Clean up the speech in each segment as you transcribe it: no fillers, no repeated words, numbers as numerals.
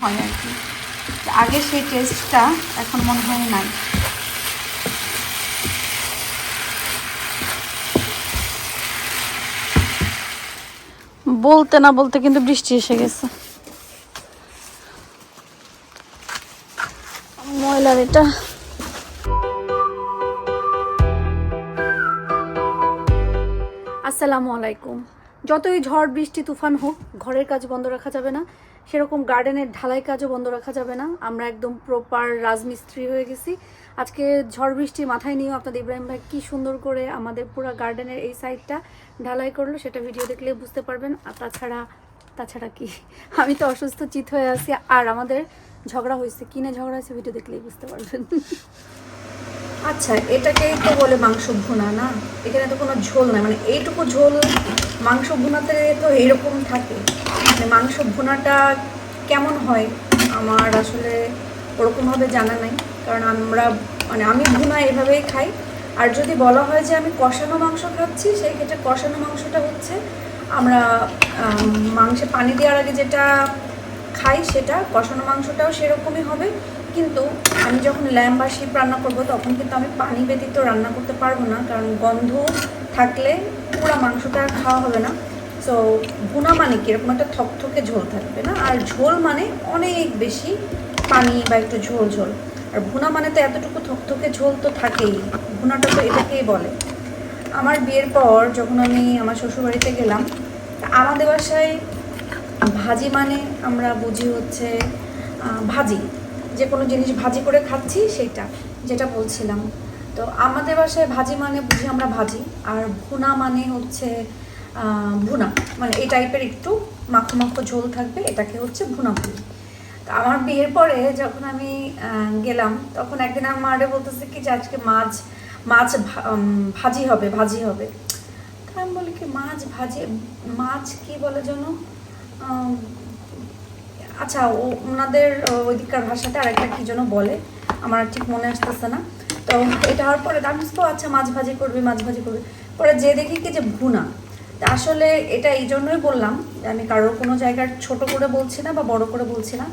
হয় আর কি। আগে সেই টেস্টটা এখন মনে হয় নাই। বলতে না বলতে কিন্তু বৃষ্টি এসে গেছে। ময়লার এটা। আসসালামু আলাইকুম। যতই ঝড় বৃষ্টি তুফান হোক, ঘরের কাজ বন্ধ রাখা যাবে না, সেরকম গার্ডেনের ঢালাই কাজও বন্ধ রাখা যাবে না। আমরা একদম প্রপার রাজমিস্ত্রি হয়ে গেছি। আজকে ঝড় বৃষ্টি মাথায় নিয়েও আপনাদের ইব্রাহিম ভাই কি সুন্দর করে আমাদের পুরো গার্ডেনের এই সাইডটা ঢালাই করলো, সেটা ভিডিও দেখলে বুঝতে পারবেন। আর তাছাড়া কি, আমি তো অসুস্থ চিত হয়ে আছি। আর আমাদের ঝগড়া হয়েছে, কিনে ঝগড়া হয়েছে, ভিডিও দেখলেই বুঝতে পারবেন। আচ্ছা, এটাকেই তো বলে মাংস ভুনা না? এখানে তো কোনো ঝোল নাই, মানে এইটুকু ঝোল মাংস ভুনাতে তো এইরকম থাকে। মানে মাংস ভুনাটা কেমন হয় আমার আসলে ওরকমভাবে জানা নাই, কারণ আমি ভুনা এভাবেই খাই। আর যদি বলা হয় যে আমি কষানো মাংস খাচ্ছি, সেই ক্ষেত্রে কষানো মাংসটা হচ্ছে আমরা মাংসে পানি দেওয়ার আগে যেটা খাই, সেটা কষানো মাংসটাও সেরকমই হবে। কিন্তু আমি যখন ল্যাম্ব বা শিপ রান্না করবো, তখন কিন্তু আমি পানি ব্যতীত রান্না করতে পারবো না, কারণ গন্ধ থাকলে পুরো মাংসটা আর খাওয়া হবে না। সো ভুনা মানে কি, এরকম একটা থকথকে ঝোল থাকবে না, আর ঝোল মানে অনেক বেশি পানি বা একটু ঝোল ঝোল। আর ভুনা মানে তো এতটুকু থকথকে ঝোল তো থাকেই, ভুনাটা তো এটাকেই বলে। আমার বিয়ের পর যখন আমি আমার শ্বশুরবাড়িতে গেলাম, আমাদের বাসায় ভাজি মানে আমরা বুঝি হচ্ছে ভাজি, যে কোনো জিনিস ভাজি করে খাচ্ছি, সেটা যেটা বলছিলাম। তো আমাদের বাসায় ভাজি মানে বুঝি আমরা ভাজি, আর ভুনা মানে হচ্ছে ভুনা, মানে এই টাইপের একটু মাখো মাখো ঝোল থাকবে, এটাকে হচ্ছে ভুনা বলি। তো আমার বিয়ের পরে যখন আমি গেলাম, তখন একদিন আমার মারে বলতেছে কি যে আজকে মাছ ভাজি হবে। আমি বলি কি মাছ ভাজি, মাছ কি বলে যেন, আচ্ছা ওনাদের ওইদিককার ভাষাতে আরেকটা কী যেন বলে, আমার ঠিক মনে আসতেছে না। তো এটা হওয়ার পরে আমি তো আচ্ছা মাছ ভাজি করবি। পরে যে দেখি কি যে ভুনা। তা আসলে এটা এই জন্যই বললাম যে আমি কারোর কোনো জায়গার ছোট করে বলছি না বা বড় করে বলছি না।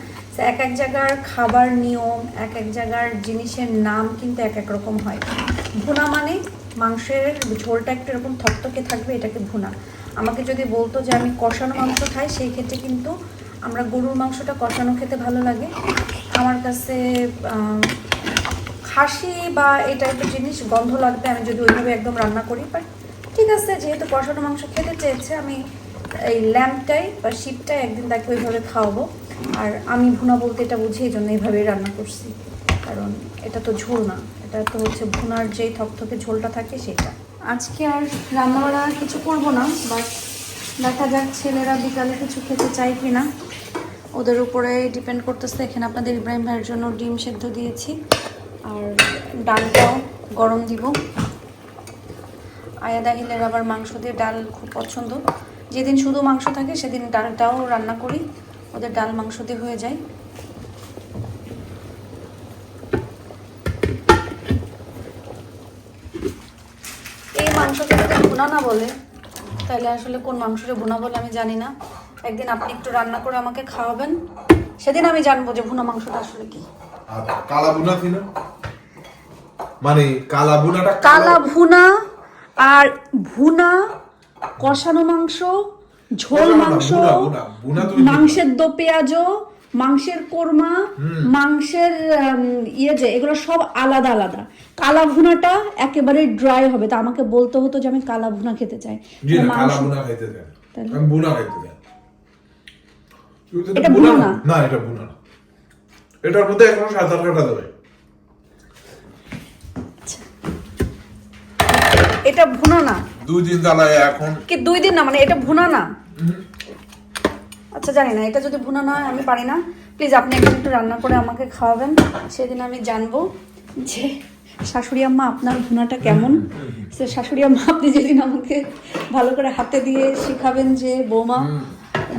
এক এক জায়গার খাবার নিয়ম, এক এক জায়গার জিনিসের নাম কিন্তু এক এক রকম হয়। ভুনা মানে মাংসের ঝোলটা একটু এরকম থকথকে থাকবে, এটাকে ভুনা। আমাকে যদি বলতো যে আমি কষানো মাংস খাই, সেই ক্ষেত্রে কিন্তু আমরা গরুর মাংসটা কষানো খেতে ভালো লাগে। আমার কাছে খাসি বা এই টাইপের জিনিস গন্ধ লাগবে আমি যদি ওইভাবে একদম রান্না করি। বাট ঠিক আছে, যেহেতু কষানো মাংস খেতে চেয়েছে, আমি এই ল্যাম্পটাই বা শিপটাই একদিন তাকে ওইভাবে খাওয়াবো। আর আমি ভুনা বলতে এটা বুঝি, এই জন্য এইভাবেই রান্না করছি, কারণ এটা তো ঝোল না, এটা তো হচ্ছে ভুনার যেই থকথকে ঝোলটা থাকে সেটা। আজকে আর রান্নাবাড়া কিছু করবো না, বাট দেখা যাক ছেলেরা বিকালে কিছু খেতে চাই কিনা, ওদের উপরে ডিপেন্ড করতেছে। এখানে আপনাদের ইব্রাহিম ভাইয়ের জন্য ডিম সেদ্ধ দিয়েছি, আর ডালটাও গরম দিব। আয়াদা হিলের আবার মাংস দিয়ে ডাল খুব পছন্দ। যেদিন শুধু মাংস থাকে সেদিন ডালটাও রান্না করি, ওদের ডাল মাংস দিয়ে হয়ে যায়। এই মাংসটা যদি ভুনা না বলে, তাহলে আসলে কোন মাংসটা ভুনা বলে আমি জানি না। একদিন আপনি একটু রান্না করে আমাকে খাওয়াবেন, সেদিন আমি জানবো যে ভুনা মাংসটা আসলে কি। কালা ভুনা ছিল, মানে কালা ভুনাটা, কালা ভুনা আর ভুনা, কষানো মাংস, ঝোল মাংস, মাংসের দো পেঁয়াজো, মাংসের কোরমা, মাংসের যে এগুলো সব আলাদা আলাদা। কালা ভুনাটা একেবারে ড্রাই হবে, তা আমাকে বলতে হতো যে আমি কালা ভুনা খেতে চাই। কালা ভুনা খাইতে চাই, আমি ভুনা খাইতে চাই। এটা ভুনা না, না এটা ভুনা না, এটার মধ্যে এখনো সাঁতার কাটা যাবে। এটা ভুনা না, 2 দিন জ্বালায় এখন কি 2 দিন না, মানে এটা ভুনা না। আচ্ছা জানি না, এটা যদি ভুনা না হয় আমি পারি না। প্লিজ আপনি একটু রান্না করে আমাকে খাওয়াবেন, সেদিন আমি জানবো যে শাশুড়ি আম্মা আপনার ভুনাটা কেমন। সে শাশুড়ি আম্মা আপনি যেদিন আমাকে ভালো করে হাতে দিয়ে শিখাবেন যে বৌমা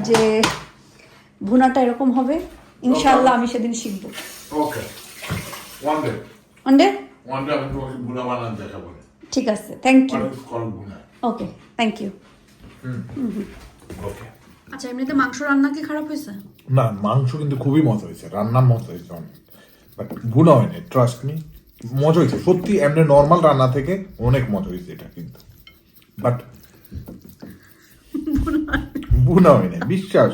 যে ভুনাটা এরকম হবে, ইনশাআল্লাহ আমি সেদিন শিখবো। ওকে, ওয়ান ডে আমি তোমাকে ভুনা বানাতে দেখাবো। ঠিক আছে, থ্যাংক ইউ। ভুনা, ওকে, থ্যাংক ইউ। ওকে। আচ্ছা, এমনিতে মাংস রান্না কি খারাপ হয়েছে? না মাংস কিন্তু খুবই মজা হয়েছে, রান্নার মজা হয়েছে অনেক, বাট ভুনা হয়নি, ট্রাস্ট মি, মজা হয়েছে সত্যি, এমনি নর্মাল রান্না থেকে অনেক মজা হয়েছে এটা কিন্তু, বাট ভুনা হয়নি, বিশ্বাস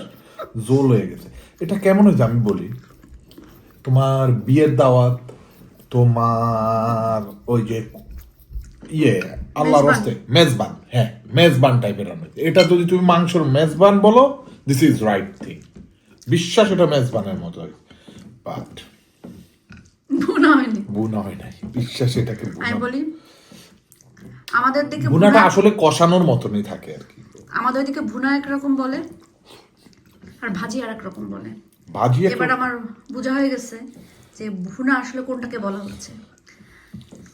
জোল হয়ে গেছে। এটা কেমন হয়েছে আমি বলি, তোমার বিয়ের দাওয়াত, তোমার ওই যে আল্লাহর রাস্তে মেজবান, হ্যাঁ মেজবান টাইপের রান্না। এটা যদি তুমি মাংসের মেজবান বলো, দিস ইজ রাইট থিং, বিশ্বাস এটা মেজবানের মতো হয়, বাট ভুনা হয়নি। বুনা হয় নাই, বিশ্বাস এটাকে আমি বলি আমাদের দিকে বুনাটা আসলে কষানোর মতনই থাকে আর কি। আমাদের দিকে ভুনা একরকম বলে আর ভাজি আর এক রকম বলে। ভাজি এবার আমার বোঝা হয়ে গেছে যে ভুনা আসলে কোনটাকে বলা হচ্ছে,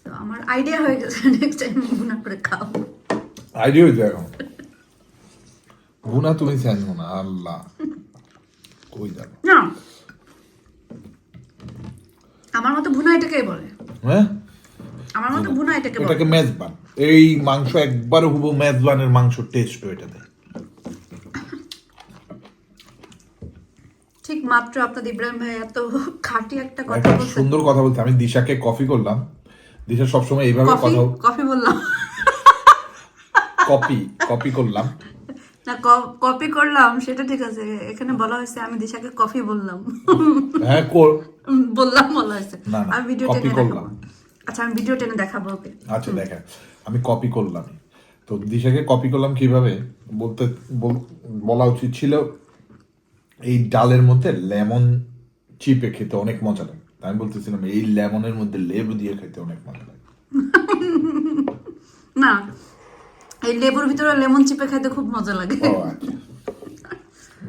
তো আমার আইডিয়া হয়ে গেছে, নেক্সট টাইম ভুনা করে খাও। আইডিয়া হয়ে যায় এখন, বুনা তুমি জানো না, আল্লাহ কই যাবে না, আমার মতো ভুনা এটাকেই বলে, হ্যাঁ, আমার মতো ভুনা এটাকে বলে। এটাকে মেজবান, এই মাংস একবার হুবু মেজবানের মাংস টেস্ট এটাতে। ঠিক মাত্র আপনাদের ইব্রাহিম ভাই এত খাঁটি একটা কথা একটা বলছেন। সুন্দর কথা বলতে, আমি দিশাকে কফি করলাম, দিশা সবসময় এইভাবে কফি কথা কফি বললাম কপি করলাম, না, কপি করলাম সেটা ঠিক আছে, এখানে বলা হয়েছে আমি দিশাকে কফি বললাম। হ্যাঁ বললাম বলা হয়েছে, না, না, আমি ভিডিও copy টেনে করলাম। দেখাবো। আচ্ছা আমি ভিডিও টেনে দেখাবো ওকে। আচ্ছা দেখেন, আমি কপি করলাম, তো দিশাকে কপি করলাম কিভাবে বলতে বলা উচিত ছিল, এই ডালের মধ্যে লেমন চিপে খেতে অনেক মজা লাগে, আমি বলতেছিলাম এই লেমনের মধ্যে লেবু দিয়ে খেতে অনেক মজা লাগে। না, এই লেবুর ভিতরে লেমন চিপে খাইতে খুব মজা লাগে। ও আচ্ছা,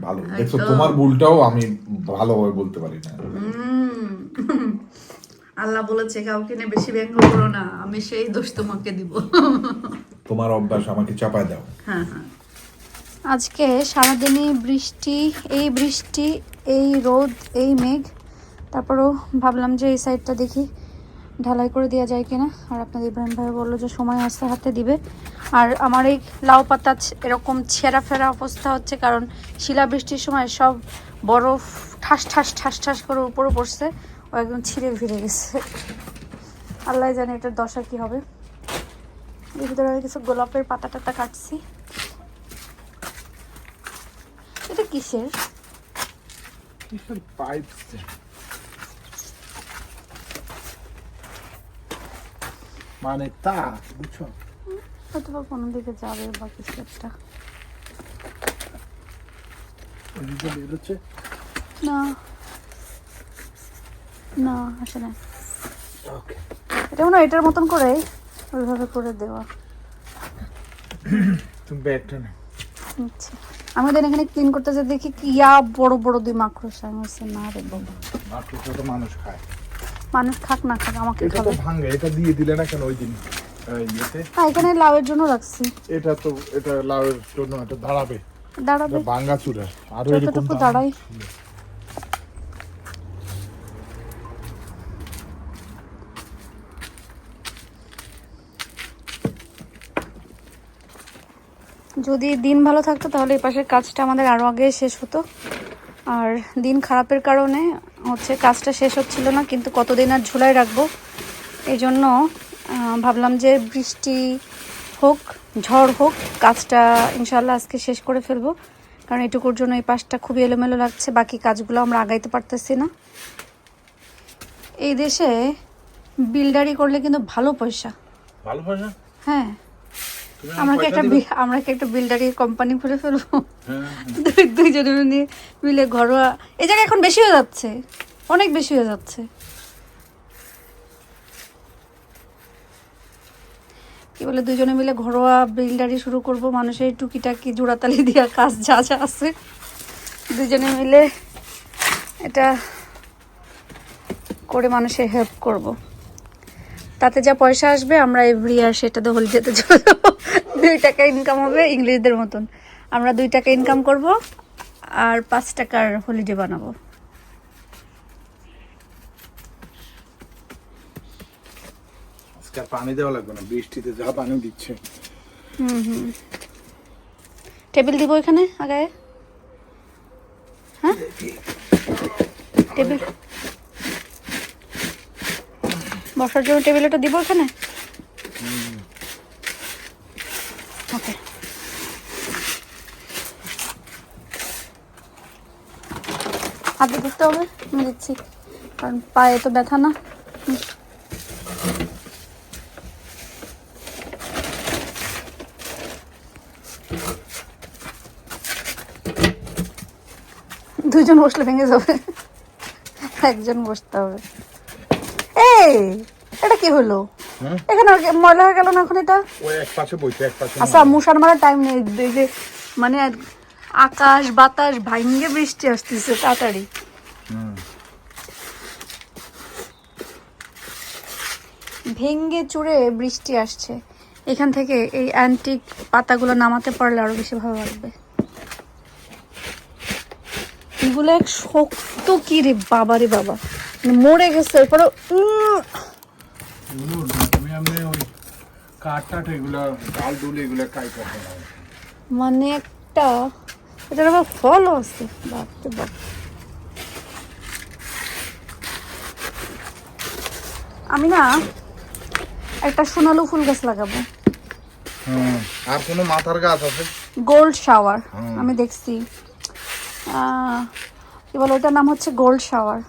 ভালো দেখছো, তোমার ভুলটাও আমি ভালোভাবে বলতে পারি না। আল্লাহ বলেছে কাউকে নিয়ে বেশি ব্যঙ্গ করো না, আমি সেই দোষ তোমাকে দিব। তোমার অভ্যাস আমাকে চাপায় দাও। হ্যাঁ হ্যাঁ। আজকে সারাদিনই বৃষ্টি, এই রোদ, এই মেঘ, তারপরেও ভাবলাম যে এই সাইডটা দেখি ঢালাই করে দেওয়া যায় কিনা। আর আপনাদের ইব্রাহিম ভাই বললো যে সময় আসতে হাতে দিবে। আর আমার এই লাউ পাতা এরকম ছেঁড়া ফেরা অবস্থা হচ্ছে, কারণ শিলাবৃষ্টির সময় সব বরফ ঠাস ঠাস ঠাস ঠাস করে উপরে পড়ছে, ও একদম ছিঁড়ে ফিরে গেছে। আল্লাহ জানে এটার দশা কি হবে। এর ভিতরে আমি কিছু গোলাপের পাতা টাতা কাটছি। এটা কিসের? পাইপ মানে তা বুঝছো, অথবা কোনো দিকে যাবে বা কিছু একটা। না না আসে না, এটা মনে হয় এটার মতন করে ওইভাবে করে দেওয়া। তুমি ব্যাগটা না, আচ্ছা আমি ওদের এখানে ক্লিন করতেছে দেখি কি ইয়া বড় বড় দুই মাকড়সা। আমি বলছি না রে বাবা, মাকড়সা তো মানুষ খায়, মানুষ খাক না খাক আমাকে এটা তো খাবে। ভাঙে, এটা দিয়ে দিলে না কেন ওই দিন ইয়েতে, হ্যাঁ এখানে লাউয়ের জন্য রাখছি, এটা তো এটা লাউয়ের জন্য এটা দাঁড়াবে, দাঁড়াবে ভাঙা চুরা আর এরকম যতটুকু দাঁড়াই। যদি দিন ভালো থাকতো তাহলে এই পাশের কাজটা আমাদের আরো আগে শেষ হতো, আর দিন খারাপের কারণে হচ্ছে কাজটা শেষ হচ্ছিল না। কিন্তু কতদিন আর ঝুলাই রাখবো, এই জন্য ভাবলাম যে বৃষ্টি হোক ঝড় হোক কাজটা ইনশাল্লাহ আজকে শেষ করে ফেলবো, কারণ এটুকুর জন্য এই পাশটা খুবই এলোমেলো লাগছে, বাকি কাজগুলো আমরা আগাইতে পারতেছি না। এই দেশে বিল্ডারি করলে কিন্তু ভালো পয়সা, ভালো পয়সা। হ্যাঁ আমরা কি একটা বিল্ডারি কোম্পানি খুলে ফেলবো, দুইজনে মিলে ঘরোয়া। এই জায়গায় এখন বেশি হয়ে যাচ্ছে, অনেক বেশি হয়ে যাচ্ছে। কি বলে দুইজনে মিলে ঘরোয়া বিল্ডারি শুরু করব, মানুষের টুকিটাকি জোড়াতালি দিয়া কাজ যা যা আছে দুইজনে মিলে এটা করে মানুষের হেল্প করব। তাতে যা পয়সা আসবে আমরা এভরি ইয়ার সেটাতে হলিডেতে চলে যাবো। 2 টাকা ইনকাম হবে ইংলিশদের মতন, আমরা 2 টাকা ইনকাম করব আর 5 টাকার হলিডে বানাবো। আজকে পানি দেওয়া লাগবে না, বৃষ্টিতে যা পানি দিচ্ছে। টেবিল দিব এখানে আগে, হ্যাঁ হ্যাঁ টেবিল বসার জন্য টেবিল এটা দিব এখানে ওকে হাতে ধরতে হবে আমি দিচ্ছি কারণ পায়ে তো ব্যথা না দুইজন বসলে ভেঙে যাবে একজন বসতে হবে এই এটা কি হলো এখানে ময়লা হয়ে গেল না এখন এটা ওই এক পাশে বইতে এক পাশে আচ্ছা মশার মারার টাইম নেই এই যে মানে আকাশ বাতাস ভাঙ্গে বৃষ্টি আসতেছে তাড়াতাড়ি ভেঙ্গে চুরে বৃষ্টি আসছে এখান থেকে এই অ্যান্টিক পাতাগুলো নামাতে পারলে আরো বেশি ভালো লাগবে এগুলো এক শক্ত কি রে বাবা রে বাবা মানে মরে গেছে এরপরে আমি ওই কাঠ টাঠ এগুলো ডাল ডুল এগুলো কাই করতে হবে মানে একটা এটার আবার ফলও আছে বাপরে বাপ আমি না একটা সোনালু ফুল গাছ লাগাবো আর কোনো মাথার গাছ আছে গোল্ড শাওয়ার আমি দেখছি কি বলে ওটার নাম হচ্ছে গোল্ড শাওয়ার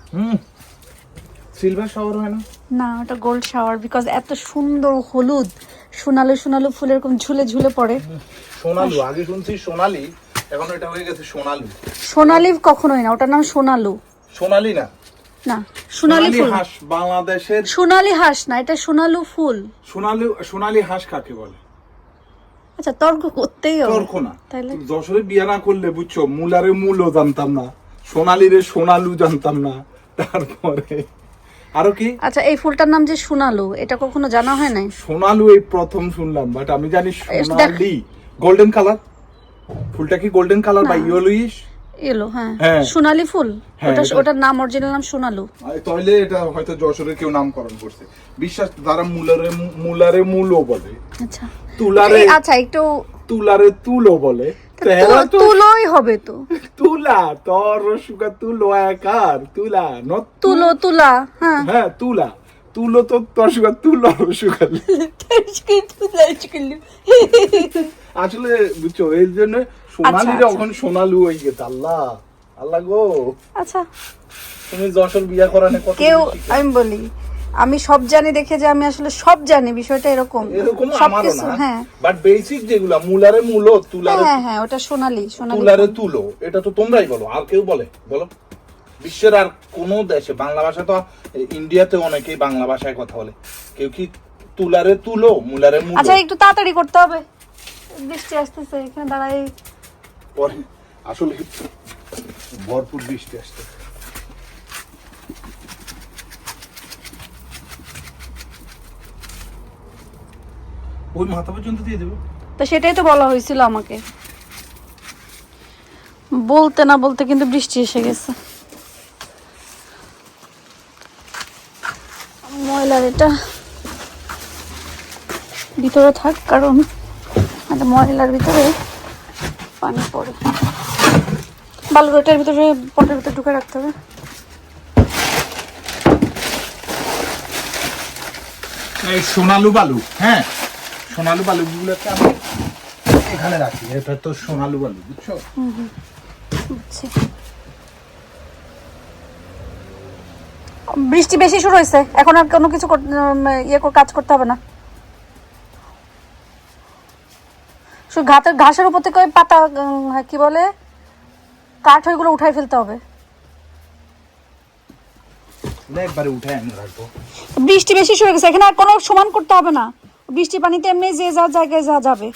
সিলভার শাওয়ার হয় না না ওটা গোল্ড শাওয়ার বিকজ এত সুন্দর হলুদ সোনালু সোনালু ফুল এরকম ঝুলে ঝুলে পড়ে সোনালু আগে শুনছি সোনালি এখন এটা হয়ে গেছে সোনালু সোনালি কখনোই না ওটার নাম সোনালু সোনালি না না সোনালি ফুল হাঁস বাংলাদেশের সোনালি হাঁস না এটা সোনালু ফুল সোনালি হাঁস কাকে বলে আচ্ছা তর্ক করতেই হবে তর্ক না তাইলে যশোরে বিয়ে না করলে বুঝছো মুলারে মূলও জানতাম না সোনালিরে সোনালু জানতাম না তারপরে আরো কি আচ্ছা এই ফুলটার নাম যে সোনালু এটা কখনো জানা হয় নাই সোনালু এই প্রথম শুনলাম বাট আমি জানি সোনালি গোল্ডেন কালার ফুলটা কি গোল্ডেন কালার বা ইয়েলোইশ এলো হ্যাঁ হ্যাঁ। সোনালি ফুল হ্যাঁ, ওটা এটা- ওটার নাম অরিজিনাল নাম সোনালু তাহলে এটা হয়তো যশোরে কেউ নামকরণ করছে বিশ্বাস তারা মুলারে মূলও বলে আচ্ছা তুলারে আচ্ছা একটু তুলারে তুলো বলে তেরা তো তুলোই হবে তো তুলা তোর রসুকা তুলো একার তুলা নত তুলো তুলা হ্যাঁ হ্যাঁ তুলা তুলো তো তোর সুগা তুলো রসুকা আসলে বুঝছো এই জন্য সোনালিরা আচ্ছা। ওখান সোনালু হয়ে গেছে আল্লাহ আল্লাহ গো আচ্ছা তুমি যশোর বিয়া করানে কত কেউ আমি বলি আমি সব জানি দেখে যে আমি আসলে সব জানি বিষয়টা এরকম এরকম আমারও সবকিছু না হ্যাঁ বাট বেসিক যেগুলা মুলারে মূলো তুলারে হ্যাঁ হ্যাঁ ওটা সোনালি সোনালি তুলারে তুলো এটা তো তোমরাই বলো আর কেউ বলে বলো বিশ্বের আর কোন দেশে বাংলা ভাষা তো ইন্ডিয়াতে অনেকেই বাংলা ভাষায় কথা বলে কেউ কি তুলারে তুলো মুলারে মূলো আচ্ছা একটু তাড়াতাড়ি করতে হবে বৃষ্টি আসতেছে এখানে দাঁড়াই পরে আসলে ভরপুর বৃষ্টি আসছে ওই মাথা পর্যন্ত দিয়ে দেবো তো সেটাই তো বলা হয়েছিল আমাকে বলতে না বলতে কিন্তু বৃষ্টি এসে গেছে ময়লার এটা ভিতরে থাক কারণ একটা ময়লার ভিতরে পানি পড়ে বালুটার ভিতরে পটের ভিতরে ঢুকে রাখতে হবে এই সোনালু বালু হ্যাঁ সোনালু বালু গুলোকে আমি এখানে রাখি এটা তো সোনালু বালু বুঝছো বুঝছি। বৃষ্টি বেশি শুরু হয়েছে এখন আর কোনো কিছু কাজ করতে হবে না শুধু ঘাসের উপর থেকে ওই পাতা কি বলে কাঠ ওইগুলো উঠাই ফেলতে হবে একবারে উঠে এনে রাখবো বৃষ্টি বেশি শুরু হয়ে গেছে এখানে আর কোনো সমান করতে হবে না বৃষ্টি পানিতে এমনি যে যা জায়গায় যা যাবে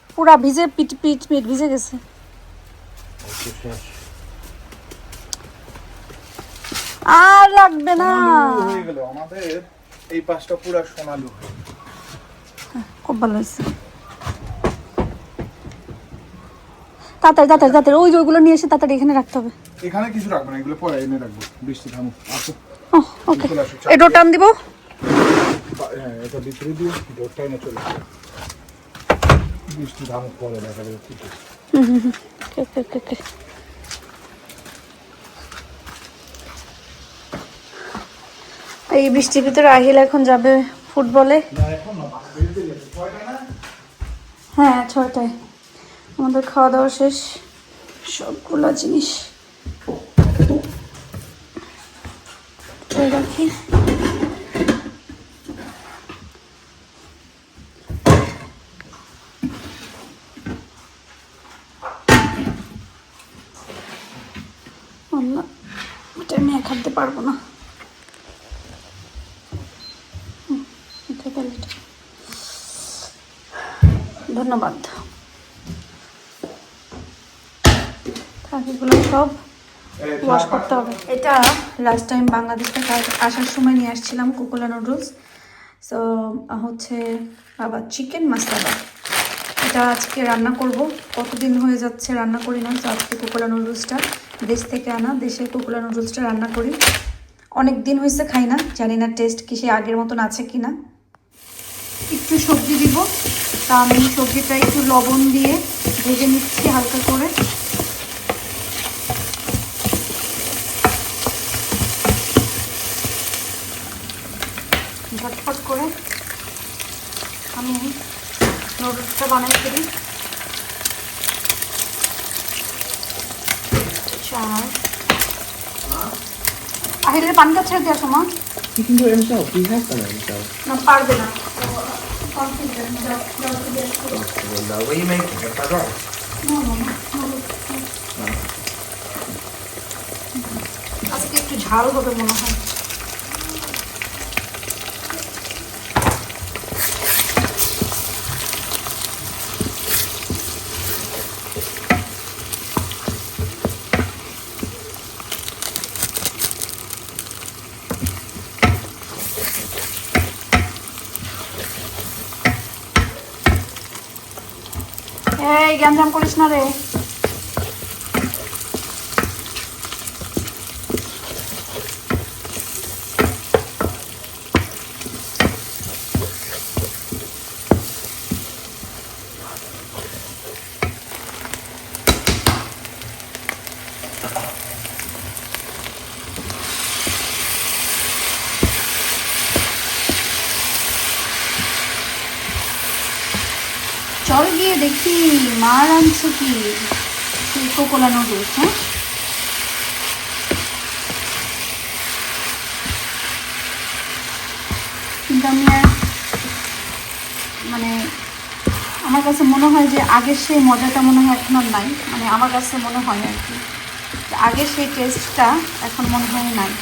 পুরা ভিজে পিট ভিজে গেছে আর লাগবে না হয়ে গেল আমাদের এই পাশটা পুরো সোনালু খুব ভালো হয়েছে তাড়াতাড়ি ওইগুলো নিয়ে এসে তাড়াতাড়ি এখানে রাখতে হবে এখানে কিছু রাখবো না এগুলো পরে এনে রাখবো বৃষ্টি থামো আসো ওকে এই ডোর টান দিব হ্যাঁ এটা ভিতরে দিয়ে ডোরটা এনে চলে আসো বৃষ্টি থামো পরে দেখা যাবে ওকে এই বৃষ্টির ভিতরে আহিল এখন যাবে ফুটবলে। হ্যাঁ 6টায় আমাদের খাওয়া দাওয়া শেষ, সবগুলো জিনিস রাখি। এটা আমি খাতে পারবো না। ধন্যবাদ। এগুলো সব ওয়াশ করতে হবে। এটা লাস্ট টাইম বাংলাদেশ থেকে আসার সময় নিয়ে আসছিলাম কোকোলা নুডলস। সো হচ্ছে আবার চিকেন মশলা, এটা আজকে রান্না করব। কতদিন হয়ে যাচ্ছে রান্না করি না, তো আজকে কোকোলা নুডলসটা দেশ থেকে আনা, দেশের কোকোলা নুডলসটা রান্না করি। অনেক দিন হয়েছে খাই না, জানি না টেস্ট কি সে আগের মতন আছে কি না। একটু সবজি দিব, তা আমি সবজিটা একটু লবণ দিয়ে ভেজে নিচ্ছি হালকা করে। ঝটফট করে আমি নুডলসটা বানাই ফেলি। 4 আহিলের পানিটা ছেড়ে দেওয়ার সময় He can do it himself. He has done it himself. না পারবে না। Well, no. What are you making? A fried rice? আজকে একটু ঝাল হবে মনে হয়। এই গ্যাঞ্জাম করিস না রে। চল গিয়ে দেখি মা রাঁধছে কি কোকোলা নুডলস। হ্যাঁ কিন্তু আমি আর মানে আমার কাছে মনে হয় যে আগের সেই মজাটা মনে হয় এখন আর নাই। মানে আমার কাছে মনে হয় আর কি আগের সেই টেস্টটা এখন মনে হয় নাই।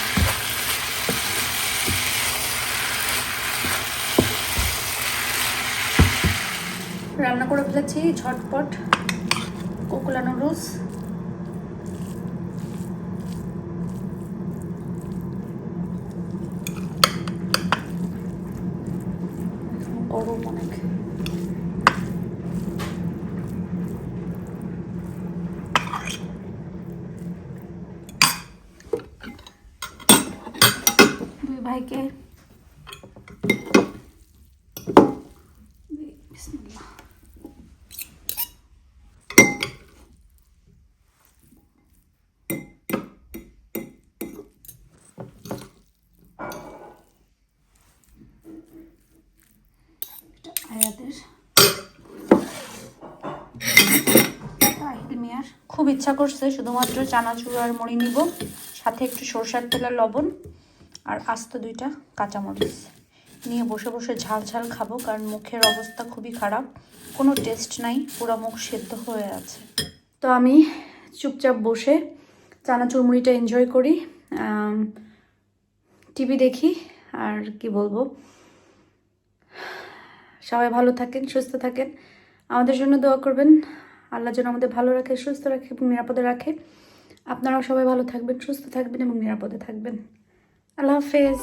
রান্না করে ফেলেছি ঝটপট কোকোলা নুডলস। গরম অনেক। দুই ভাইকে বিসমিল্লাহ। খুব ইচ্ছা করছে শুধুমাত্র চানাচুর আর মুড়ি নিব, সাথে একটু সরষের তেল আর লবণ আর আস্ত 2টা কাঁচামরিচ নিয়ে বসে বসে ঝাল ঝাল খাবো, কারণ মুখের অবস্থা খুবই খারাপ, কোনো টেস্ট নাই, পুরো মুখ সেদ্ধ হয়ে আছে। তো আমি চুপচাপ বসে চানাচুর মুড়িটা এনজয় করি, টিভি দেখি, আর কি বলবো। সবাই ভালো থাকেন, সুস্থ থাকেন, আমাদের জন্য দোয়া করবেন। আল্লাহ যেন আমাদের ভালো রাখে, সুস্থ রাখে এবং নিরাপদে রাখে। আপনারাও সবাই ভালো থাকবেন, সুস্থ থাকবেন এবং নিরাপদে থাকবেন। আল্লাহ হাফেজ।